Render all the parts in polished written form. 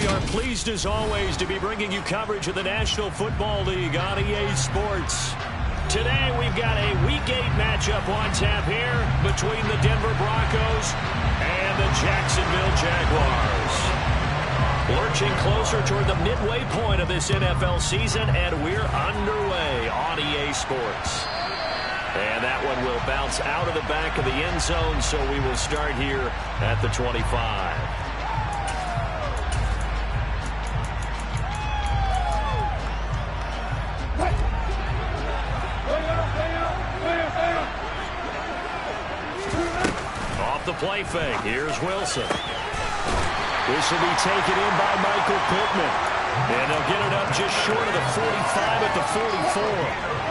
are pleased as always to be bringing you coverage of the National Football League on EA Sports. Today we've got a Week 8 matchup on tap here between the Denver Broncos and the Jacksonville Jaguars. Lurching closer toward the midway point of this NFL season, and we're underway on EA Sports. And that one will bounce out of the back of the end zone, so we will start here at the 25. The play fake. Here's Wilson. This will be taken in by Michael Pittman. And they'll get it up just short of the 45 at the 44.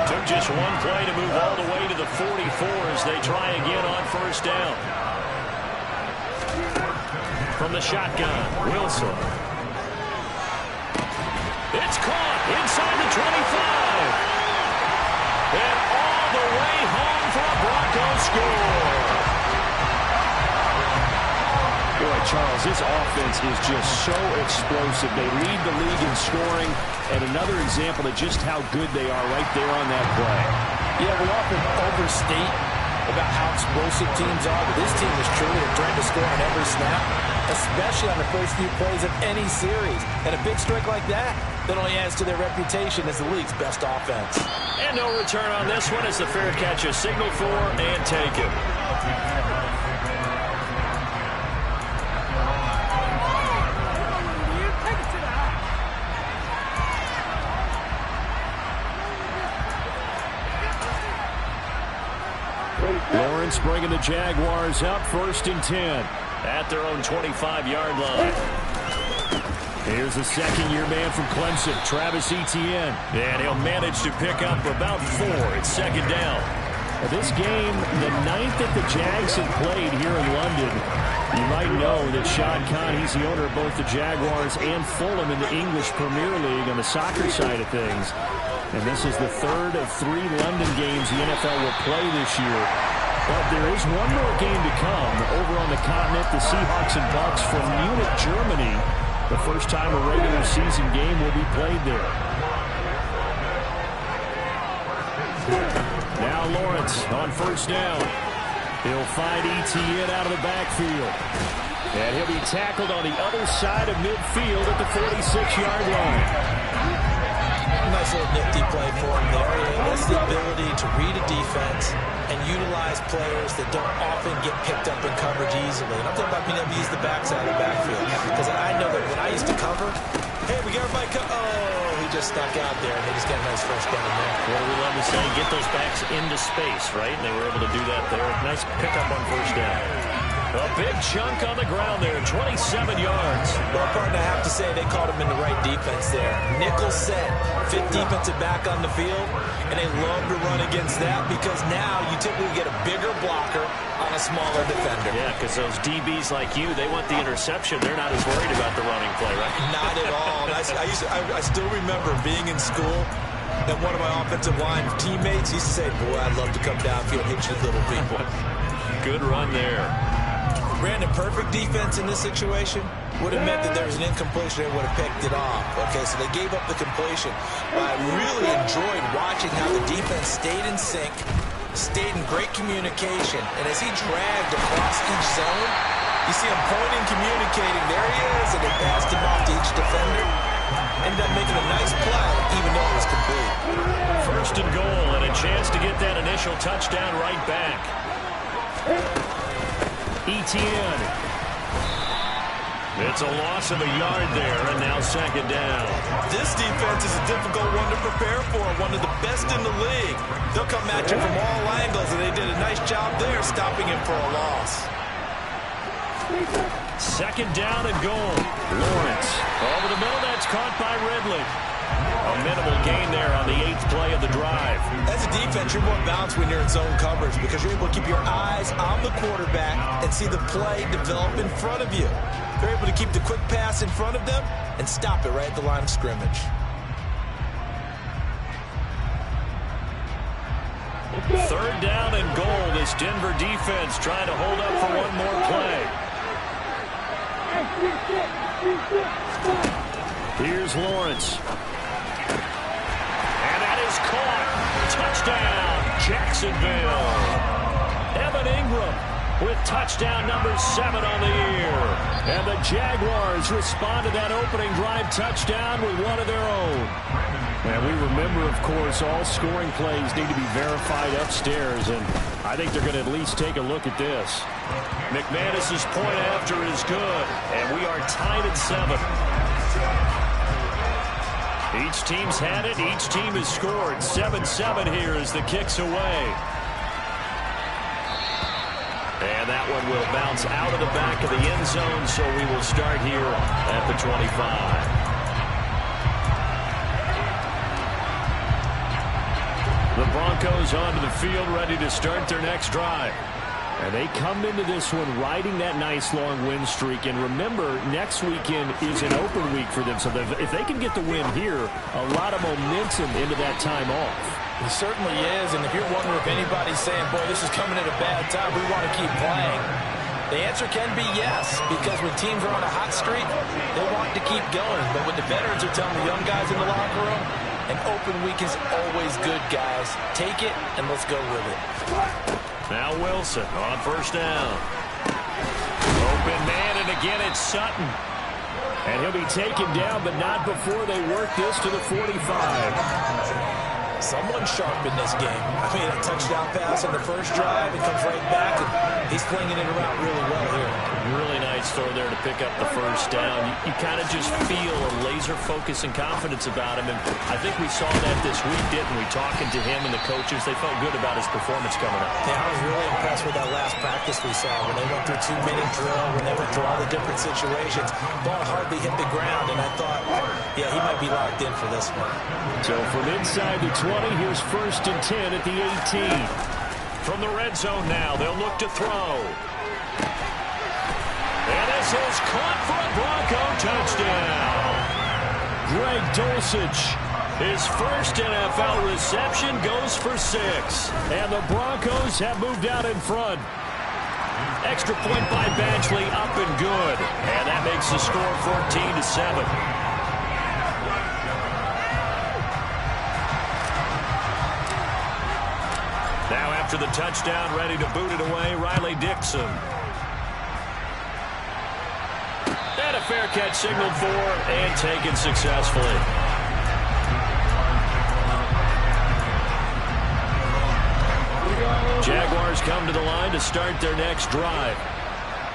Took just one play to move all the way to the 44 as they try again on first down. From the shotgun, Wilson. It's caught inside the 25. And all the way home for a Broncos score. Boy, Charles, this offense is just so explosive. They lead the league in scoring, and another example of just how good they are right there on that play. Yeah, we often overstate about how explosive teams are, but this team is truly a threat to score on every snap, especially on the first few plays of any series. And a big strike like that only adds to their reputation as the league's best offense. And no return on this one as the fair catch is signaled for and taken. Lawrence bringing the Jaguars up 1st and 10 at their own 25-yard line. Here's a second-year man from Clemson, Travis Etienne. And he'll manage to pick up about 4. It's 2nd down. This game, the 9th that the Jags have played here in London. You might know that Shad Khan, he's the owner of both the Jaguars and Fulham in the English Premier League on the soccer side of things. And this is the 3rd of 3 London games the NFL will play this year. But there is one more game to come over on the continent. The Seahawks and Bucks from Munich, Germany. The first time a regular season game will be played there. Now Lawrence on first down. He'll find Etienne out of the backfield. And he'll be tackled on the other side of midfield at the 46-yard line. Nice little nifty play for him there. That's the ability to read a defense and utilize players that don't often get picked up in coverage easily. And I'm talking about being able to use the backside of the backfield. Because I know that when I used to cover, hey, we got everybody he just stuck out there, and they just got a nice first down there. Well, we love to say get those backs into space, right? And they were able to do that there. Nice pickup on first down. A big chunk on the ground there, 27 yards. Well, partner, I have to say they called him in the right defense there. Nickel set, 5th defensive back on the field, and they love to run against that because now you typically get a bigger blocker on a smaller defender. Yeah, because those DBs like you, they want the interception. They're not as worried about the running play, right? Not at all. I still remember being in school, and one of my offensive line teammates used to say, boy, I'd love to come downfield and hit you little people. Good run there. Brandon, perfect defense in this situation would have meant that there was an incompletion and would have picked it off. Okay, so they gave up the completion. But I really enjoyed watching how the defense stayed in sync, stayed in great communication, and as he dragged across each zone, you see him pointing, communicating. There he is, and they passed him off to each defender. Ended up making a nice play, even though it was complete. 1st and goal, and a chance to get that initial touchdown right back. Etienne. It's a loss of a yard there, and now 2nd down. This defense is a difficult one to prepare for, one of the best in the league. They'll come at you from all angles, and they did a nice job there stopping him for a loss. 2nd down and goal. Lawrence over the middle. That's caught by Ridley. A minimal gain there on the 8th play of the drive. As a defense, you're more balanced when you're in zone coverage because you're able to keep your eyes on the quarterback and see the play develop in front of you. You're able to keep the quick pass in front of them and stop it right at the line of scrimmage. 3rd down and goal. This Denver defense trying to hold up for one more play. Here's Lawrence. And that is caught. Touchdown, Jacksonville. Evan Ingram with touchdown number 7 on the year. And the Jaguars respond to that opening drive touchdown with one of their own. And we remember, of course, all scoring plays need to be verified upstairs, and I think they're going to at least take a look at this. McManus's point after is good, and we are tied at 7. Each team's had it. Each team has scored. 7-7 here as the kick's away. And that one will bounce out of the back of the end zone, so we will start here at the 25. The Broncos onto the field, ready to start their next drive. And they come into this one riding that nice long win streak. And remember, next weekend is an open week for them. So if they can get the win here, a lot of momentum into that time off. It certainly is. And if you're wondering if anybody's saying, boy, this is coming at a bad time, we want to keep playing, the answer can be yes. Because when teams are on a hot streak, they want to keep going. But what the veterans are telling the young guys in the locker room, an open week is always good, guys. Take it, and let's go with it. Now Wilson on first down. Open man, and again it's Sutton. And he'll be taken down, but not before they work this to the 45. Someone sharp in this game. I mean, a touchdown pass on the first drive. It comes right back, and he's flinging it around really well here. Really nice throw there to pick up the first down. You kind of just feel a laser focus and confidence about him, and I think we saw that this week, didn't we? Talking to him and the coaches, they felt good about his performance coming up. Yeah, I was really impressed with that last practice we saw when they went through 2-minute drill, when they went through all the different situations. Ball hardly hit the ground, and I thought, yeah, he might be locked in for this one. So from inside the 20, here's 1st and 10 at the 18. From the red zone now, they'll look to throw. And this is caught for a Bronco touchdown. Greg Dulcich, his first NFL reception, goes for 6. And the Broncos have moved out in front. Extra point by Badgley, up and good. And that makes the score 14-7. Now after the touchdown, ready to boot it away, Riley Dixon. And a fair catch signaled for and taken successfully. Jaguars come to the line to start their next drive.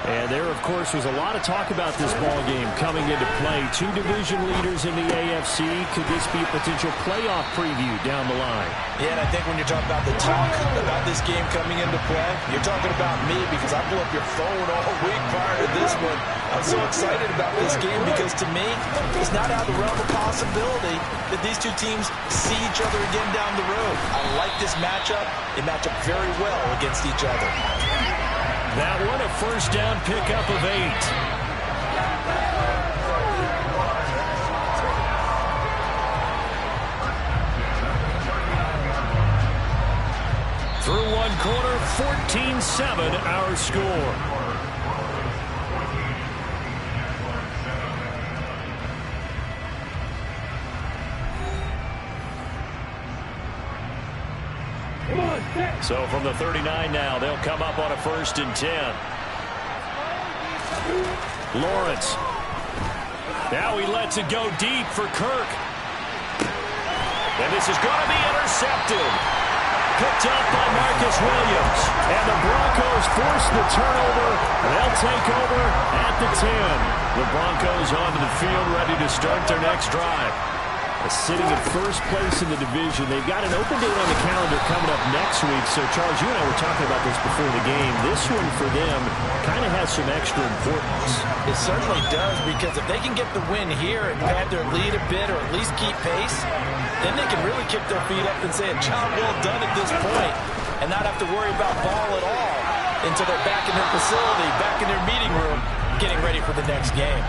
And there, of course, was a lot of talk about this ball game coming into play. 2 division leaders in the AFC. Could this be a potential playoff preview down the line? Yeah, and I think when you're talking about the talk about this game coming into play, you're talking about me because I blew up your phone all week prior to this one. I'm so excited about this game because, to me, it's not out of the realm of possibility that these two teams see each other again down the road. I like this matchup. They match up very well against each other. That one a first down pickup of 8. Through one quarter, 14-7 our score. So from the 39 now, they'll come up on a 1st and 10. Lawrence. Now he lets it go deep for Kirk. And this is going to be intercepted. Picked up by Marcus Williams. And the Broncos force the turnover. They'll take over at the 10. The Broncos onto the field, ready to start their next drive. Sitting in first place in the division. They've got an open date on the calendar coming up next week. So, Charles, you and I were talking about this before the game. This one for them kind of has some extra importance. It certainly does, because if they can get the win here and pad their lead a bit or at least keep pace, then they can really kick their feet up and say a job well done at this point and not have to worry about ball at all until they're back in their facility, back in their meeting room, getting ready for the next game.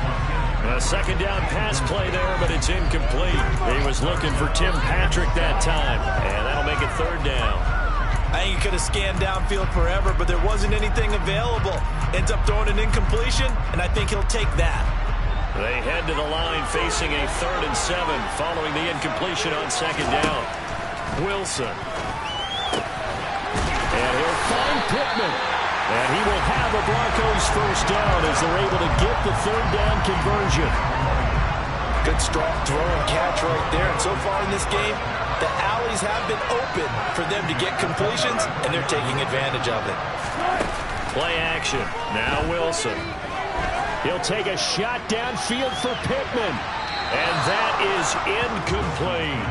A second down pass play there, but it's incomplete. He was looking for Tim Patrick that time, and that'll make it 3rd down. I think he could have scanned downfield forever, but there wasn't anything available. Ends up throwing an incompletion, and I think he'll take that. They head to the line facing a 3rd and 7 following the incompletion on 2nd down. Wilson. And he'll find Pittman. And he will have a Broncos first down as they're able to get the 3rd down conversion. Good strong throw and catch right there. And so far in this game, the alleys have been open for them to get completions, and they're taking advantage of it. Play action. Now Wilson. He'll take a shot downfield for Pittman. And that is incomplete.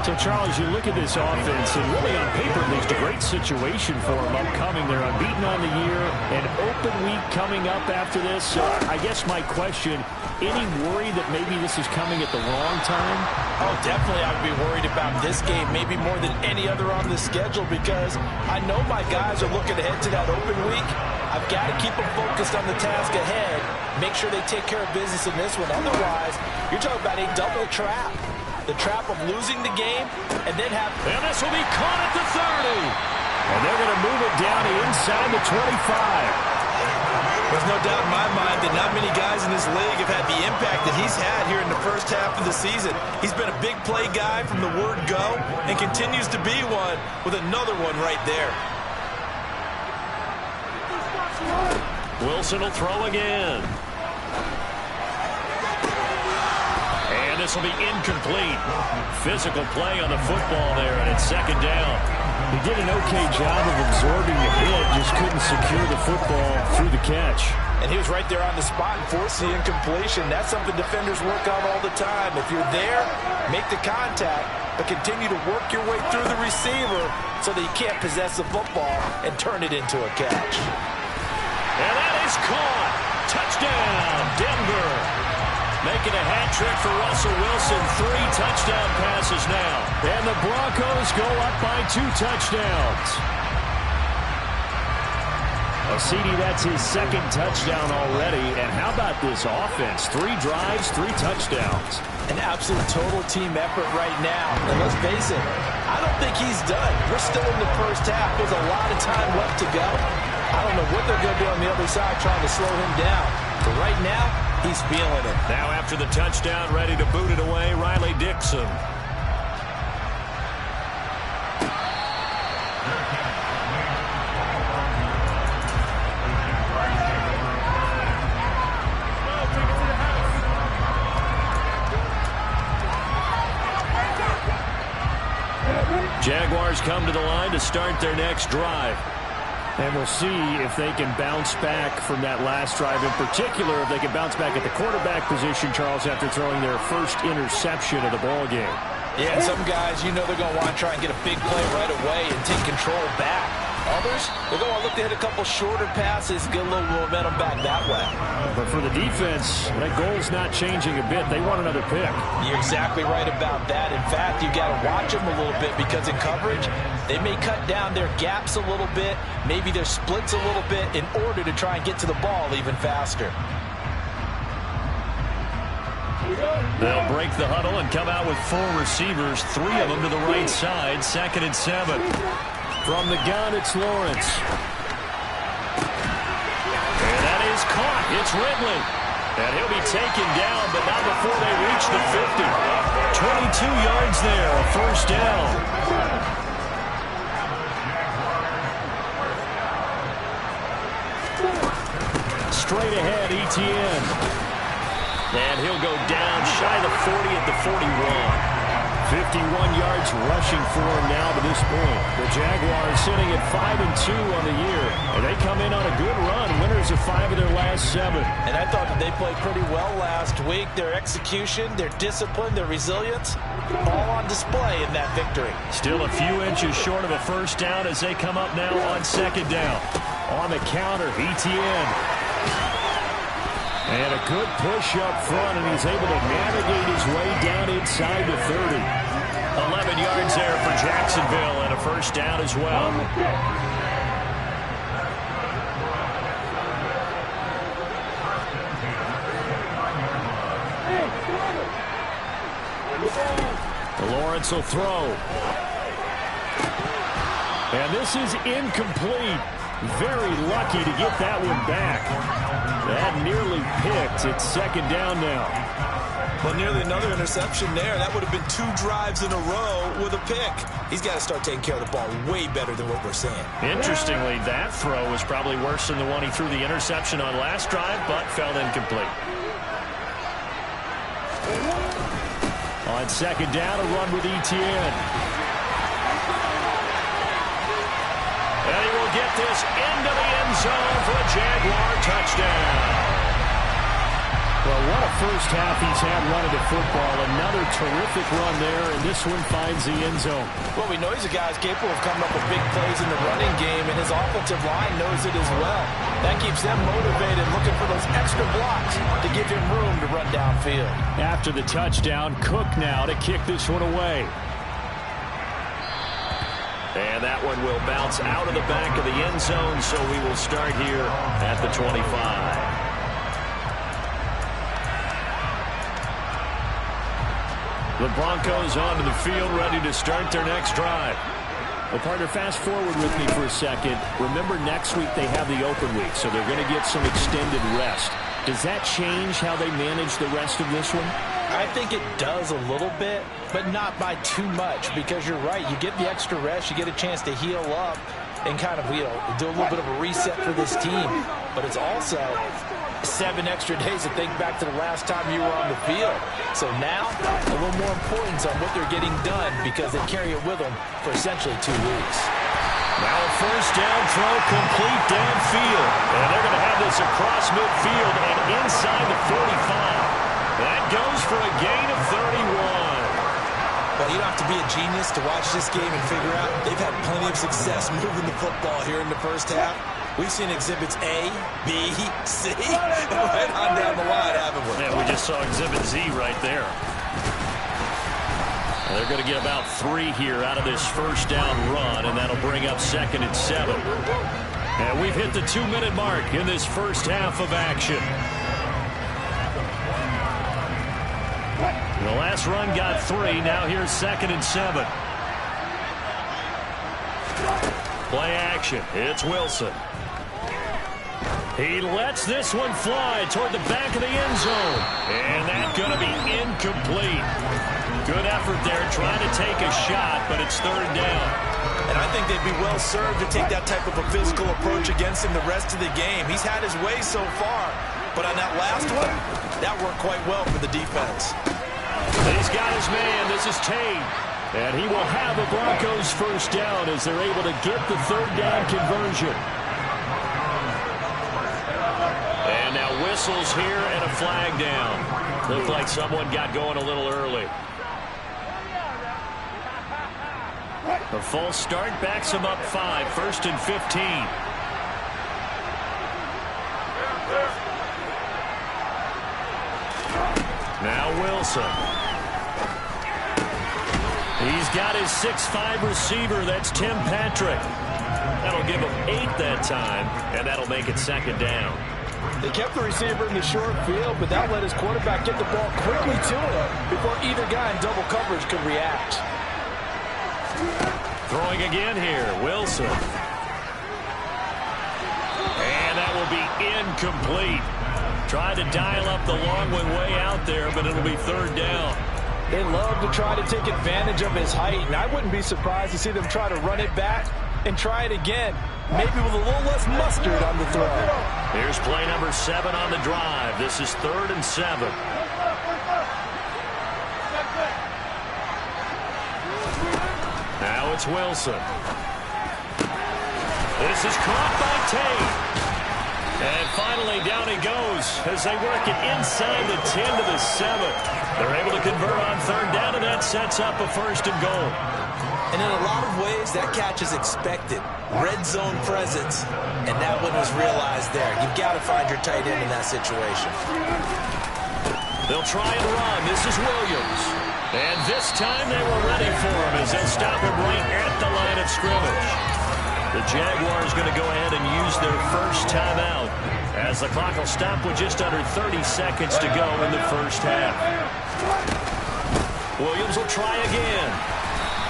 So, Charles, you look at this offense, and really on paper, at least a great situation for them upcoming. They're unbeaten on the year, an open week coming up after this. So I guess my question, any worry that maybe this is coming at the wrong time? Oh, definitely I would be worried about this game, maybe more than any other on the schedule, because I know my guys are looking ahead to that open week. I've got to keep them focused on the task ahead, make sure they take care of business in this one. Otherwise, you're talking about a double trap. The trap of losing the game and then have... And this will be caught at the 30. And they're going to move it down inside the 25. There's no doubt in my mind that not many guys in this league have had the impact that he's had here in the first half of the season. He's been a big play guy from the word go and continues to be one with another one right there. Wilson will throw again. And this will be incomplete. Physical play on the football there, and it's 2nd down. He did an okay job of absorbing the hit, just couldn't secure the football through the catch. And he was right there on the spot and forced the incompletion. That's something defenders work on all the time. If you're there, make the contact, but continue to work your way through the receiver so that you can't possess the football and turn it into a catch. And that is caught. Touchdown, Denver. Making a hat trick for Russell Wilson. 3 touchdown passes now. And the Broncos go up by 2 touchdowns. CD, that's his 2nd touchdown already. And how about this offense? 3 drives, 3 touchdowns. An absolute total team effort right now. And let's face it, I don't think he's done. We're still in the first half. There's a lot of time left to go. I don't know what they're going to do on the other side trying to slow him down. But right now, he's feeling it. Now after the touchdown, ready to boot it away, Riley Dixon. Jaguars come to the line to start their next drive. And we'll see if they can bounce back from that last drive. In particular, if they can bounce back at the quarterback position, Charles, after throwing their first interception of the ball game. Yeah, and some guys, you know they're going to want to try and get a big play right away and take control back. Others, they're going to look to hit a couple shorter passes, get a little momentum back that way. But for the defense, that goal's not changing a bit. They want another pick. You're exactly right about that. In fact, you've got to watch them a little bit because in coverage, they may cut down their gaps a little bit, maybe their splits a little bit in order to try and get to the ball even faster. They'll break the huddle and come out with 4 receivers, 3 of them to the right side, 2nd and 7. From the gun, it's Lawrence. And that is caught. It's Ridley. And he'll be taken down, but not before they reach the 50. 22 yards there, a first down. Straight ahead, Etienne. And he'll go down shy of the 40 at the 41. 51 yards rushing for him now to this point. The Jaguars sitting at 5-2 on the year. And they come in on a good run, winners of 5 of their last 7. And I thought that they played pretty well last week. Their execution, their discipline, their resilience, all on display in that victory. Still a few inches short of a first down as they come up now on 2nd down. On the counter, Etienne. And a good push up front, and he's able to navigate his way down inside the 30. 11 yards there for Jacksonville, and a first down as well. Lawrence will throw. And this is incomplete. Very lucky to get that one back. That nearly picked. as it's second down now. Well, nearly another interception there. That would have been 2 drives in a row with a pick. He's got to start taking care of the ball way better than what we're seeing. Interestingly, that throw was probably worse than the one he threw the interception on last drive, but fell incomplete. On second down, a run with Etienne. And he will get this into the end zone for a Jaguar touchdown. Well, what a first half he's had running the football. Another terrific run there, and this one finds the end zone. Well, we know he's a guy who's capable of coming up with big plays in the running game, and his offensive line knows it as well. That keeps them motivated, looking for those extra blocks to give him room to run downfield. After the touchdown, Cook now to kick this one away. And that one will bounce out of the back of the end zone, so we will start here at the 25. The Broncos onto the field, ready to start their next drive. Well, partner, fast forward with me for a second. Remember, next week they have the open week, so they're going to get some extended rest. Does that change how they manage the rest of this one? I think it does a little bit, but not by too much, because you're right. You get the extra rest, you get a chance to heal up and kind of, do a little bit of a reset for this team. But it's also 7 extra days to think back to the last time you were on the field. So now, a little more importance on what they're getting done, because they carry it with them for essentially 2 weeks. Now a first down throw complete downfield. And they're going to have this across midfield and inside the 45. That goes for a gain of 31. Well, you don't have to be a genius to watch this game and figure out they've had plenty of success moving the football here in the first half. We've seen exhibits A, B, C, right on down the line, haven't we? Yeah, we just saw exhibit Z right there. They're going to get about 3 here out of this first down run, and that'll bring up 2nd and 7. And we've hit the 2-minute mark in this first half of action. The last run got 3. Now here's 2nd and 7. Play action. It's Wilson. He lets this one fly toward the back of the end zone. And that's going to be incomplete. Good effort there trying to take a shot, but it's 3rd down. And I think they'd be well served to take that type of a physical approach against him the rest of the game. He's had his way so far, but on that last one, that worked quite well for the defense. He's got his man. This is Tate. And he will have the Broncos first down as they're able to get the 3rd down conversion. And now whistles here and a flag down. Looked like someone got going a little early. A false start backs him up 5. 1st and 15. Now Wilson. He's got his 6'5 receiver. That's Tim Patrick. That'll give him 8 that time, and that'll make it 2nd down. They kept the receiver in the short field, but that let his quarterback get the ball quickly to him before either guy in double coverage could react. Throwing again here, Wilson. And that will be incomplete. Tried to dial up the long one way out there, but it'll be 3rd down. They love to try to take advantage of his height, and I wouldn't be surprised to see them try to run it back and try it again, maybe with a little less mustard on the throw. Here's play number 7 on the drive. This is 3rd and 7. Now it's Wilson. This is caught by Tate. And finally down he goes as they work it inside the 10 to the 7. They're able to convert on 3rd down, and that sets up a 1st and goal. And in a lot of ways, that catch is expected. Red zone presence, and that one was realized there. You've got to find your tight end in that situation. They'll try and run. This is Williams. And this time they were ready for him as they'll stop him right at the line of scrimmage. The Jaguars going to go ahead and use their first timeout as the clock will stop with just under 30 seconds to go in the first half. Williams will try again.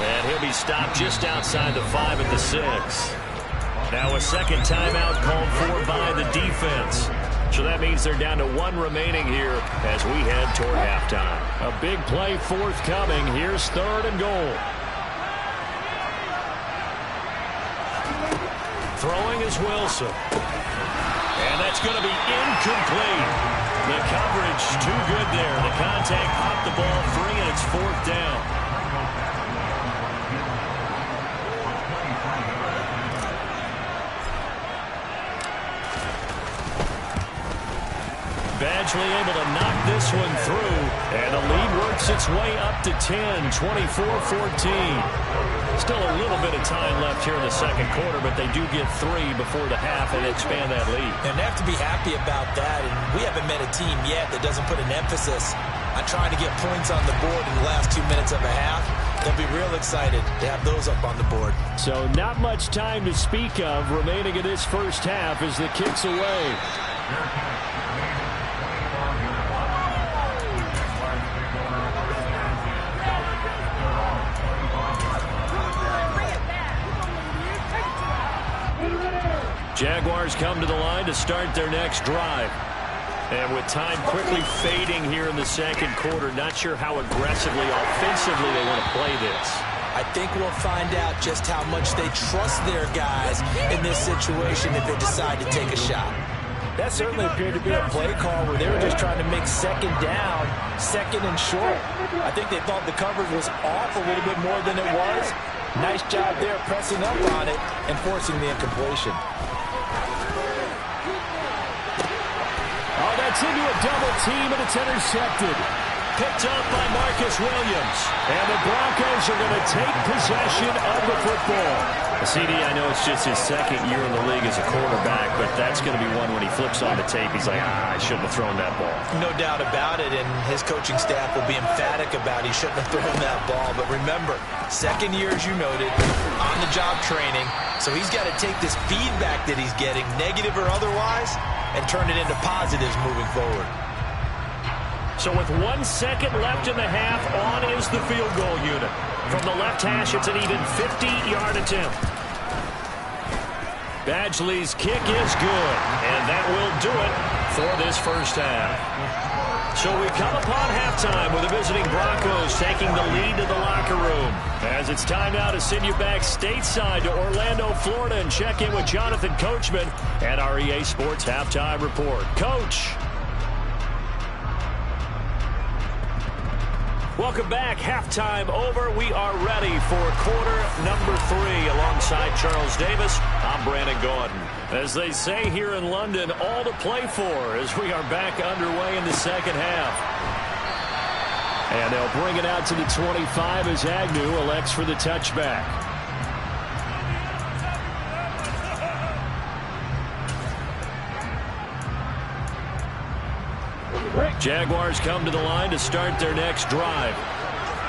And he'll be stopped just outside the 5 at the 6. Now a second timeout called for by the defense. So that means they're down to 1 remaining here as we head toward halftime. A big play forthcoming. Here's 3rd and goal. Throwing is Wilson. And that's going to be incomplete. The coverage too good there. The contact popped the ball free, and it's 4th down. Badgley able to knock this one through, and the lead works its way up to 10, 24-14. Still a little bit of time left here in the second quarter, but they do get 3 before the half and expand that lead. And they have to be happy about that, and we haven't met a team yet that doesn't put an emphasis on trying to get points on the board in the last 2 minutes of a half. They'll be real excited to have those up on the board. So not much time to speak of remaining in this first half as the kick's away. Jaguars come to the line to start their next drive. And with time quickly fading here in the second quarter, not sure how aggressively, offensively they want to play this. I think we'll find out just how much they trust their guys in this situation if they decide to take a shot. That certainly appeared to be a play call where they were just trying to make 2nd down, 2nd and short. I think they thought the coverage was off a little bit more than it was. Nice job there pressing up on it and forcing the incompletion. Oh, that's into a double team, and it's intercepted. Picked up by Marcus Williams. And the Broncos are going to take possession of the football. CD, I know it's just his 2nd year in the league as a quarterback, but that's going to be one when he flips on the tape, he's like, I shouldn't have thrown that ball. No doubt about it, and his coaching staff will be emphatic about he shouldn't have thrown that ball. But remember, 2nd year, as you noted, on-the-job training, so he's got to take this feedback that he's getting, negative or otherwise, and turn it into positives moving forward. So with 1 second left in the half, on is the field goal unit. From the left hash, it's an even 50-yard attempt. Badgley's kick is good, and that will do it for this first half. So we come upon halftime with the visiting Broncos taking the lead to the locker room. As it's time now to send you back stateside to Orlando, Florida, and check in with Jonathan Coachman at our EA Sports Halftime Report. Coach. Welcome back. Halftime over. We are ready for quarter number 3 alongside Charles Davis. I'm Brandon Gordon. As they say here in London, all to play for as we are back underway in the second half. And they'll bring it out to the 25 as Agnew elects for the touchback. Jaguars come to the line to start their next drive.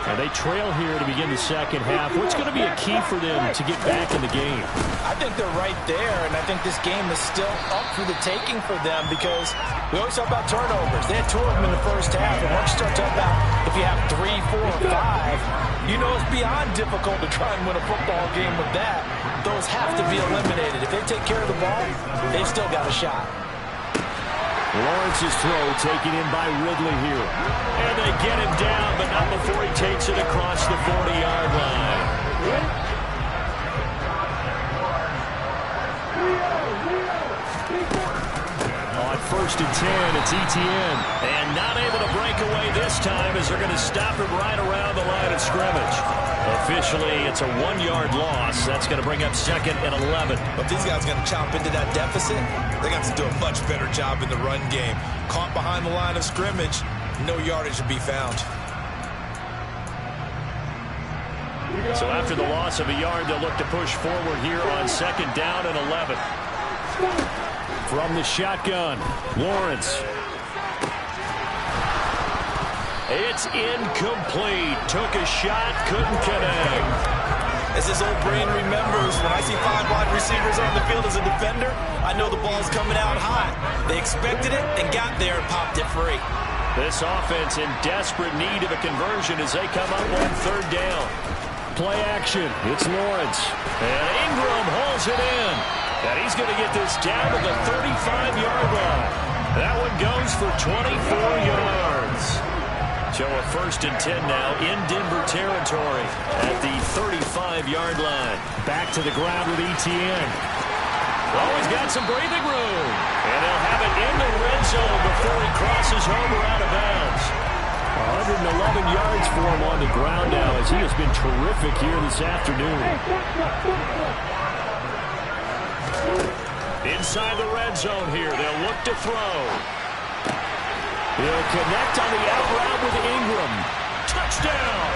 And they trail here to begin the second half. What's going to be a key for them to get back in the game? I think they're right there, and I think this game is still up for the taking for them because we always talk about turnovers. They had 2 of them in the first half, and once you start talking about if you have 3, 4, or 5, you know it's beyond difficult to try and win a football game with that. Those have to be eliminated. If they take care of the ball, they've still got a shot. Lawrence's throw taken in by Ridley here. And they get him down, but not before he takes it across the 40-yard line. On 1st and 10, it's Etienne. And not able to break away this time as they're going to stop him right around the line of scrimmage. Officially, it's a 1-yard loss. That's going to bring up 2nd and 11. But these guys are going to chomp into that deficit. They're going to have to do a much better job in the run game. Caught behind the line of scrimmage, no yardage to be found. So after the loss of a yard, they'll look to push forward here on 2nd down and 11. From the shotgun, Lawrence. It's incomplete. Took a shot, couldn't connect. As his old brain remembers, when I see 5 wide receivers on the field as a defender, I know the ball's coming out hot. They expected it and got there and popped it free. This offense in desperate need of a conversion as they come up on 3rd down. Play action. It's Lawrence. And Ingram holds it in. And he's going to get this down to the 35-yard line. That one goes for 24 yards. So a 1st and 10 now in Denver territory at the 35-yard line. Back to the ground with Etienne. Oh, he's got some breathing room. And they'll have it in the red zone before he crosses over out of bounds. 111 yards for him on the ground now as he has been terrific here this afternoon. Inside the red zone here, they'll look to throw. He'll connect on the out route with Ingram. Touchdown!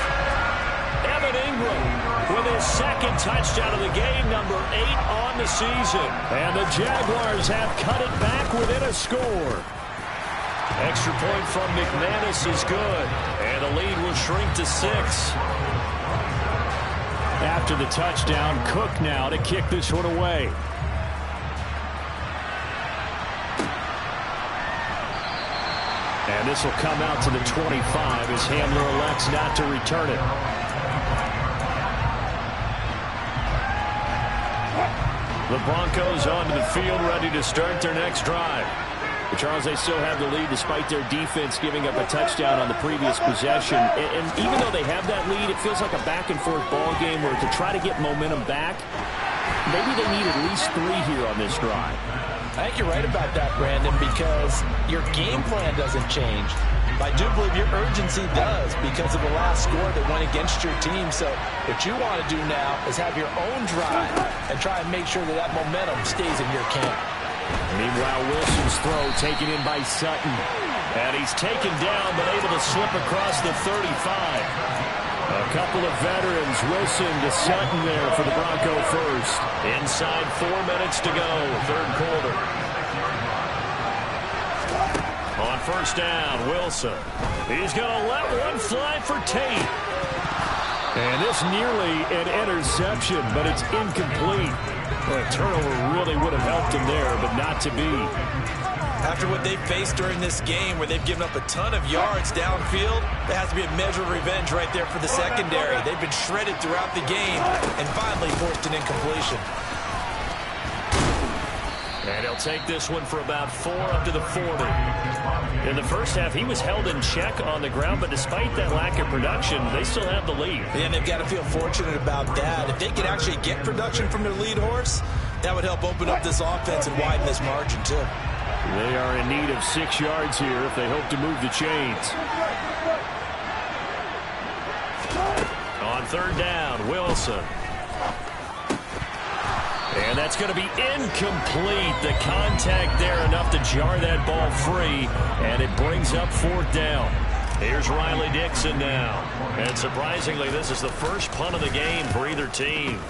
Evan Ingram with his 2nd touchdown of the game, number 8 on the season. And the Jaguars have cut it back within a score. Extra point from McManus is good. And the lead will shrink to 6. After the touchdown, Cook now to kick this one away. And this will come out to the 25 as Hamler elects not to return it. The Broncos onto the field, ready to start their next drive. But Charles, they still have the lead despite their defense giving up a touchdown on the previous possession. And even though they have that lead, it feels like a back-and-forth ball game where to try to get momentum back, maybe they need at least 3 here on this drive. I think you're right about that, Brandon, because your game plan doesn't change. I do believe your urgency does because of the last score that went against your team. So what you want to do now is have your own drive and try and make sure that that momentum stays in your camp. Meanwhile, Wilson's throw taken in by Sutton. And he's taken down but able to slip across the 35. A couple of veterans, Wilson to Sutton there for the Bronco first. Inside 4 minutes to go, 3rd quarter. On 1st down, Wilson. He's going to let one fly for Tate. And this nearly an interception, but it's incomplete. Well, a turnover really would have helped him there, but not to be. After what they've faced during this game where they've given up a ton of yards downfield, there has to be a measure of revenge right there for the secondary. They've been shredded throughout the game and finally forced an incompletion. And he'll take this one for about 4 up to the 40. In the first half, he was held in check on the ground, but despite that lack of production, they still have the lead. And they've got to feel fortunate about that. If they can actually get production from their lead horse, that would help open up this offense and widen this margin, too. They are in need of 6 yards here if they hope to move the chains. On 3rd down, Wilson. And that's going to be incomplete. The contact there enough to jar that ball free, and it brings up 4th down. Here's Riley Dixon now. And surprisingly, this is the first punt of the game for either team.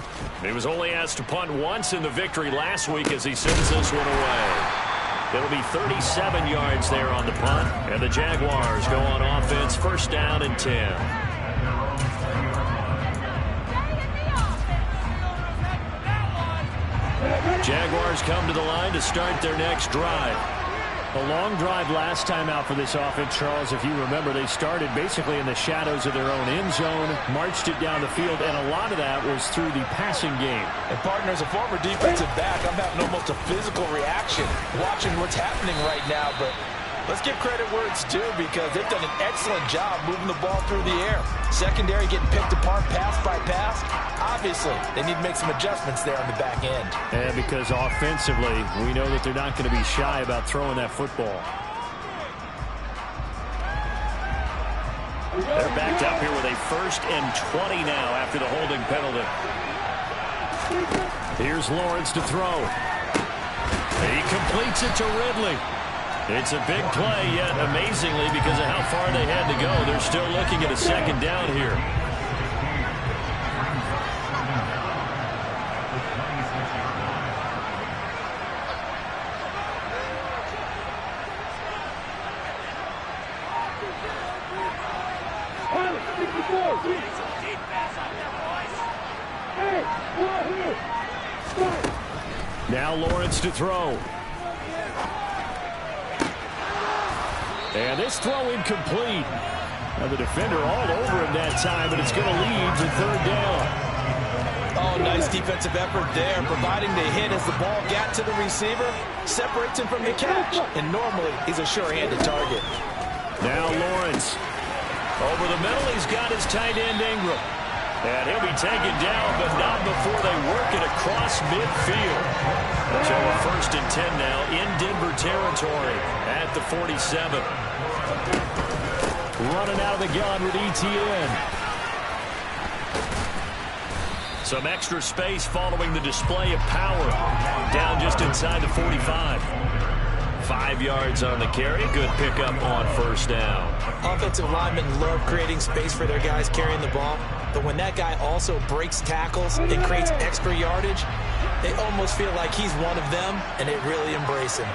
He was only asked to punt once in the victory last week as he sends this one away. It'll be 37 yards there on the punt, and the Jaguars go on offense, 1st down and 10. Jaguars come to the line to start their next drive. A long drive last time out for this offense, Charles. If you remember, they started basically in the shadows of their own end zone, marched it down the field, and a lot of that was through the passing game. And, partner, as a former defensive back, I'm having almost a physical reaction watching what's happening right now. But let's give credit where it's due because they've done an excellent job moving the ball through the air. Secondary getting picked apart pass by pass. Obviously, they need to make some adjustments there on the back end. And because offensively, we know that they're not going to be shy about throwing that football. They're backed up here with a 1st and 20 now after the holding penalty. Here's Lawrence to throw. He completes it to Ridley. It's a big play, yet amazingly, because of how far they had to go, they're still looking at a 2nd down here. Now Lawrence to throw. And this throw incomplete. Now the defender all over him that time, but it's going to lead to 3rd down. Oh, nice defensive effort there, providing the hit as the ball got to the receiver, separates him from the catch, and normally he's a sure-handed target. Now Lawrence. Over the middle, he's got his tight end Ingram. And he'll be taken down, but not before they work it across midfield. So a 1st and 10 now in Denver territory at the 47. Running out of the gun with ETN. Some extra space following the display of power. Down just inside the 45. 5 yards on the carry. Good pickup on 1st down. Offensive linemen love creating space for their guys carrying the ball. But when that guy also breaks tackles and creates extra yardage, they almost feel like he's one of them, and they really embrace him.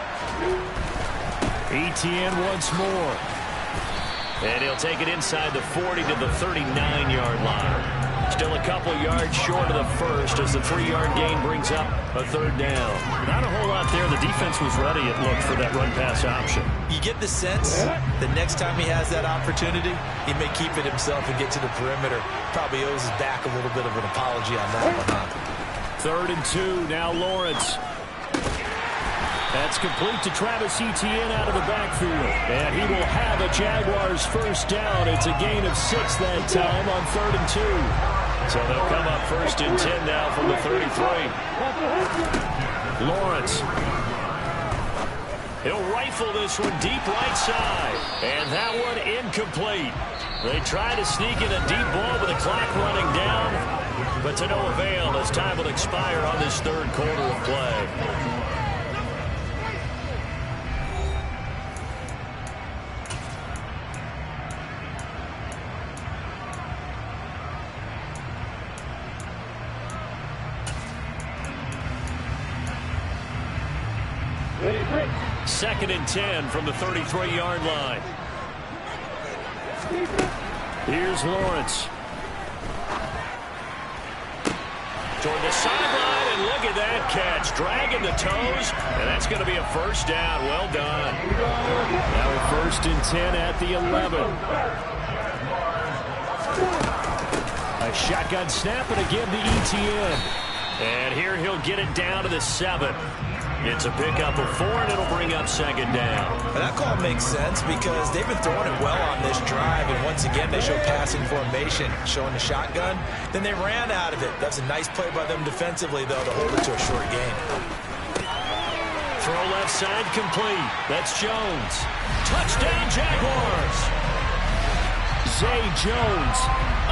ETN once more. And he'll take it inside the 40 to the 39-yard line. Still a couple yards short of the first as the 3-yard gain brings up a 3rd down. Not a whole lot there. The defense was ready, it looked, for that run-pass option. You get the sense that next time he has that opportunity, he may keep it himself and get to the perimeter. Probably owes his back a little bit of an apology on that one, huh? 3rd and 2, now Lawrence. That's complete to Travis Etienne out of the backfield. And he will have a Jaguars 1st down. It's a gain of 6 that time on 3rd and 2. So they'll come up 1st and 10 now from the 33. Lawrence. He'll rifle this one deep right side. And that one incomplete. They try to sneak in a deep ball with the clock running down. But to no avail as time will expire on this 3rd quarter of play. Second and 10 from the 33-yard line. Here's Lawrence. Toward the sideline, and look at that catch. Dragging the toes, and that's going to be a 1st down. Well done. Now a 1st and 10 at the 11. A shotgun snap and again to ETN. And here he'll get it down to the 7. It's a pickup of 4, and it'll bring up 2nd down. And that call makes sense because they've been throwing it well on this drive, and once again they show passing formation, showing the shotgun. Then they ran out of it. That's a nice play by them defensively, though, to hold it to a short gain. Throw left side complete. That's Jones. Touchdown, Jaguars. Zay Jones,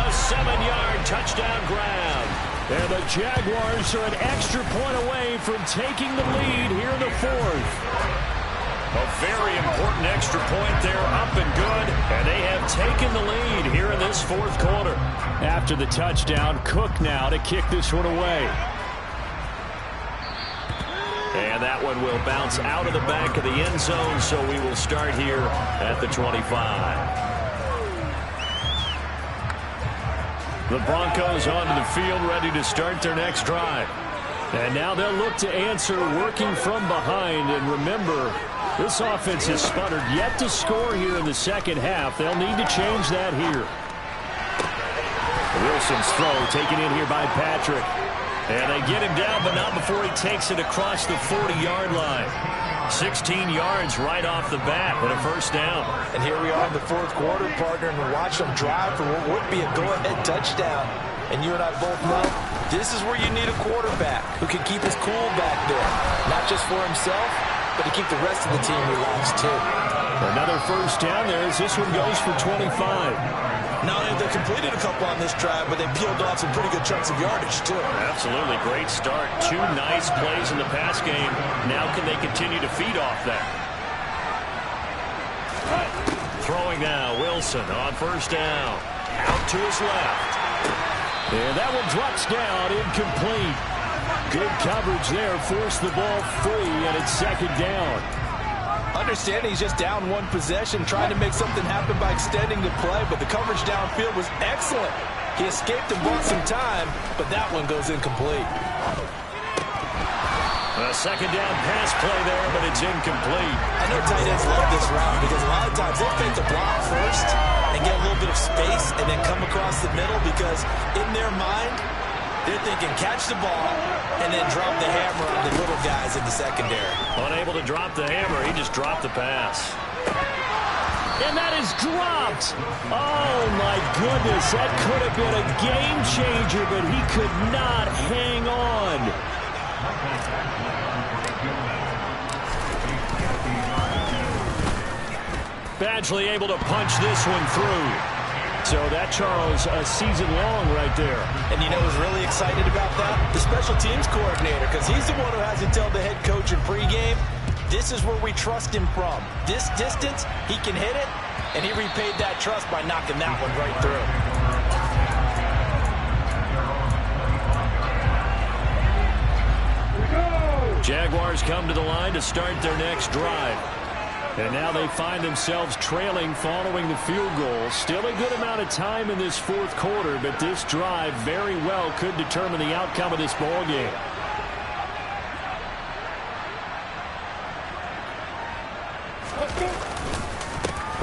a 7-yard touchdown grab. And the Jaguars are an extra point away from taking the lead here in the 4th. A very important extra point there, up and good. And they have taken the lead here in this 4th quarter. After the touchdown, Cook now to kick this one away. And that one will bounce out of the back of the end zone, so we will start here at the 25. The Broncos onto the field, ready to start their next drive. And now they'll look to answer working from behind. And remember, this offense has sputtered yet to score here in the 2nd half. They'll need to change that here. Wilson's throw taken in here by Patrick. And they get him down, but not before he takes it across the 40-yard line. 16 yards right off the bat with a 1st down. And here we are in the 4th quarter, partner, and watch them drive for what would be a go-ahead touchdown. And you and I both know this is where you need a quarterback who can keep his cool back there. Not just for himself, but to keep the rest of the team relaxed, too. Another 1st down there as this one goes for 25. Not only have they completed a couple on this drive, but they peeled off some pretty good chunks of yardage, too. Absolutely. Great start. 2 nice plays in the pass game. Now can they continue to feed off that? Throwing now, Wilson on 1st down. Out to his left. And that one drops down, incomplete. Good coverage there. Forced the ball free, and it's 2nd down. Understanding he's just down 1 possession, trying to make something happen by extending the play, but the coverage downfield was excellent. He escaped and bought some time, but that one goes incomplete. A 2nd down pass play there, but it's incomplete. I know tight ends love this route because a lot of times they'll fake the block first and get a little bit of space and then come across the middle because in their mind, They're thinking catch the ball and then drop the hammer on the little guys in the secondary. Unable to drop the hammer, he just dropped the pass. And that is dropped. Oh, my goodness. That could have been a game changer, but he could not hang on. Badgley able to punch this one through. So that, Charles, a season long right there. And you know who's really excited about that? The special teams coordinator, because he's the one who has to tell the head coach in pregame, this is where we trust him from. This distance, he can hit it, and he repaid that trust by knocking that one right through. Jaguars come to the line to start their next drive. And now they find themselves trailing following the field goal. Still a good amount of time in this fourth quarter, but this drive very well could determine the outcome of this ball game.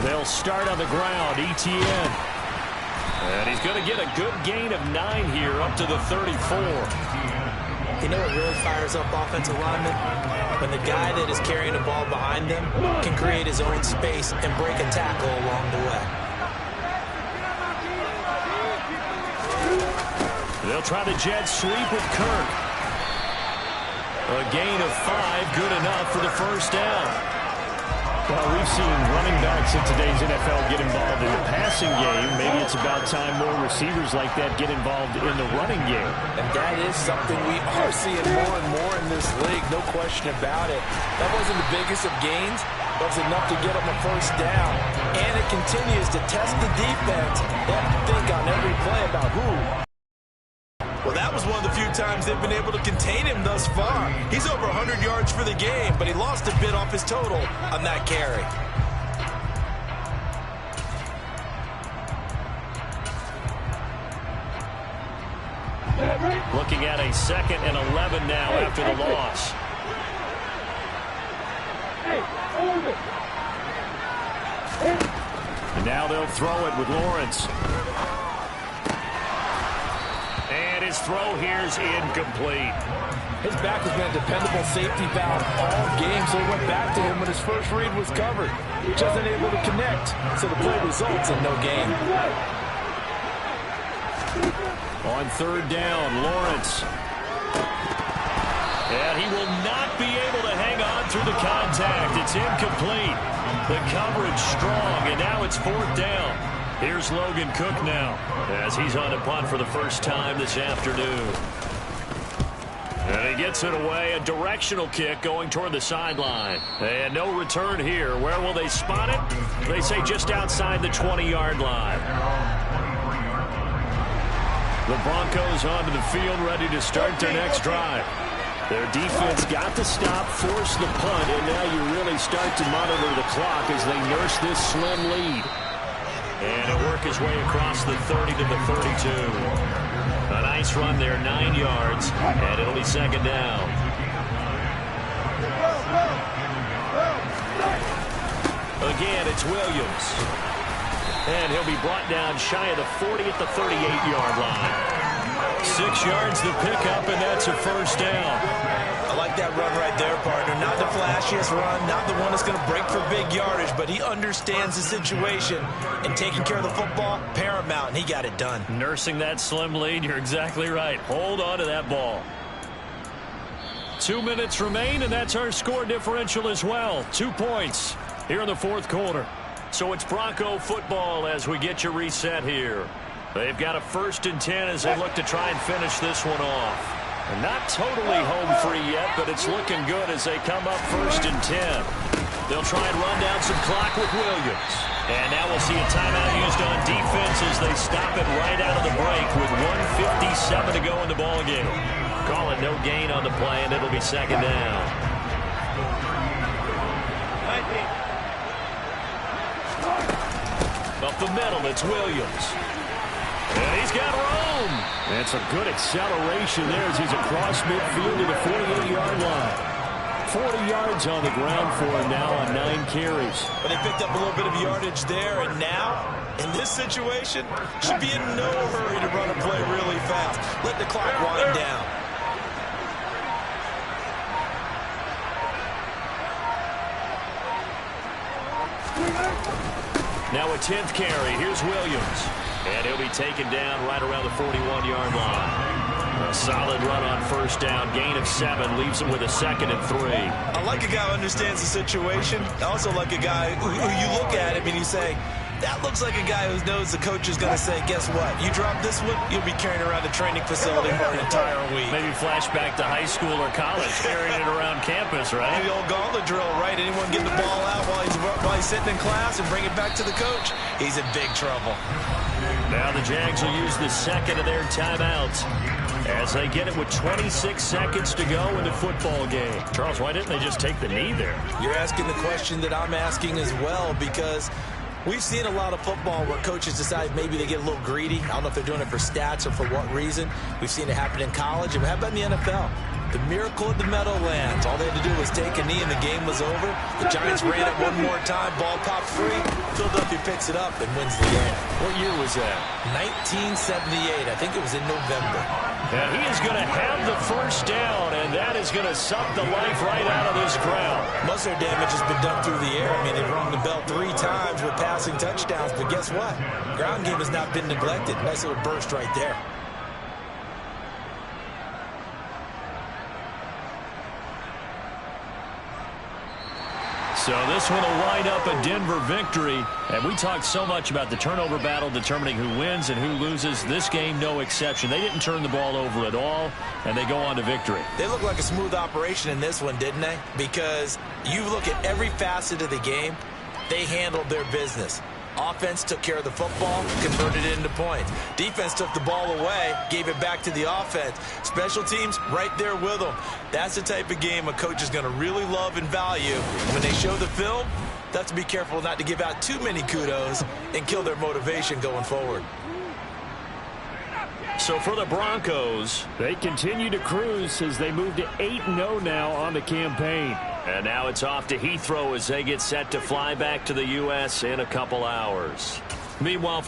They'll start on the ground. ETN. And he's going to get a good gain of 9 here up to the 34. You know what really fires up offensive linemen? When the guy that is carrying the ball behind them can create his own space and break a tackle along the way. They'll try the jet sweep with Kirk. A gain of 5, good enough for the first down. Well, we've seen running backs in today's NFL get involved in the passing game. Maybe it's about time more receivers like that get involved in the running game. And that is something we are seeing more and more in this league, no question about it. That wasn't the biggest of gains, but it was enough to get them a first down. And it continues to test the defense. They have to think on every play about who. Well, that was one of the few times they've been able to contain him thus far. He's over 100 yards for the game, but he lost a bit off his total on that carry. Looking at a 2nd and 11 now after the loss. And now they'll throw it with Lawrence. And his throw here is incomplete. His back has been a dependable safety valve all game, so he went back to him when his first read was covered. Just unable to connect, so the play results in no gain. On 3rd down, Lawrence. And he will not be able to hang on through the contact. It's incomplete. The coverage strong, and now it's 4th down. Here's Logan Cook now as he's on the punt for the first time this afternoon. And he gets it away, a directional kick going toward the sideline. And no return here. Where will they spot it? They say just outside the 20-yard line. The Broncos onto the field, ready to start their next drive. Their defense got the stop, forced the punt, and now you really start to monitor the clock as they nurse this slim lead. And he'll work his way across the 30 to the 32. A nice run there, 9 yards, and it'll be 2nd down. Again, it's Williams. And he'll be brought down shy of the 40 at the 38-yard line. 6 yards the pickup, and that's a first down. I like that run right there, partner. Not the flashiest run, not the one that's going to break for big yardage, but he understands the situation, and taking care of the football, paramount, and he got it done. Nursing that slim lead, you're exactly right. Hold on to that ball. 2 minutes remain, and that's our score differential as well. 2 points here in the fourth quarter. So it's Bronco football as we get you reset here. They've got a 1st and 10 as they look to try and finish this one off. And not totally home free yet, but it's looking good as they come up 1st and 10. They'll try and run down some clock with Williams. And now we'll see a timeout used on defense as they stop it right out of the break with 1:57 to go in the ballgame. Call it no gain on the play, and it'll be 2nd down. Up the middle, it's Williams. And he's got room. That's a good acceleration there as he's across midfield to the 48-yard line. 40 yards on the ground for him now on 9 carries. But they picked up a little bit of yardage there, and now, in this situation, should be in no hurry to run a play really fast. Let the clock wind down. Now a 10th carry. Here's Williams. And he'll be taken down right around the 41-yard line. A solid run on first down. Gain of 7 leaves him with a 2nd and 3. I like a guy who understands the situation. I also like a guy who you look at him and you say, that looks like a guy who knows the coach is going to say, guess what? You drop this one, you'll be carrying around the training facility for an entire week. Maybe flashback to high school or college, carrying it around campus, right? The old gauntlet drill, right? Anyone get the ball out while he's sitting in class and bring it back to the coach? He's in big trouble. Now the Jags will use the second of their timeouts as they get it with 26 seconds to go in the football game. Charles, why didn't they just take the knee there? You're asking the question that I'm asking as well, because we've seen a lot of football where coaches decide maybe they get a little greedy. I don't know if they're doing it for stats or for what reason. We've seen it happen in college. And how about in the NFL? The miracle of the Meadowlands. All they had to do was take a knee and the game was over. The Giants ran it one more time. Ball popped free. Philadelphia picks it up and wins the game. What year was that? 1978. I think it was in November. And he is going to have the first down, and that is going to suck the life right out of this crowd. Most of their damage has been done through the air. I mean, they've rung the bell 3 times with passing touchdowns, but guess what? Ground game has not been neglected. Nice little burst right there. So this one will wind up a Denver victory. And we talked so much about the turnover battle determining who wins and who loses. This game, no exception. They didn't turn the ball over at all, and they go on to victory. They look like a smooth operation in this one, didn't they? Because you look at every facet of the game, they handled their business. Offense took care of the football, converted it into points. Defense took the ball away, gave it back to the offense. Special teams, right there with them. That's the type of game a coach is going to really love and value. And when they show the film, they have to be careful not to give out too many kudos and kill their motivation going forward. So for the Broncos, they continue to cruise as they move to 8-0 now on the campaign. And now it's off to Heathrow as they get set to fly back to the U.S. in a couple hours. Meanwhile,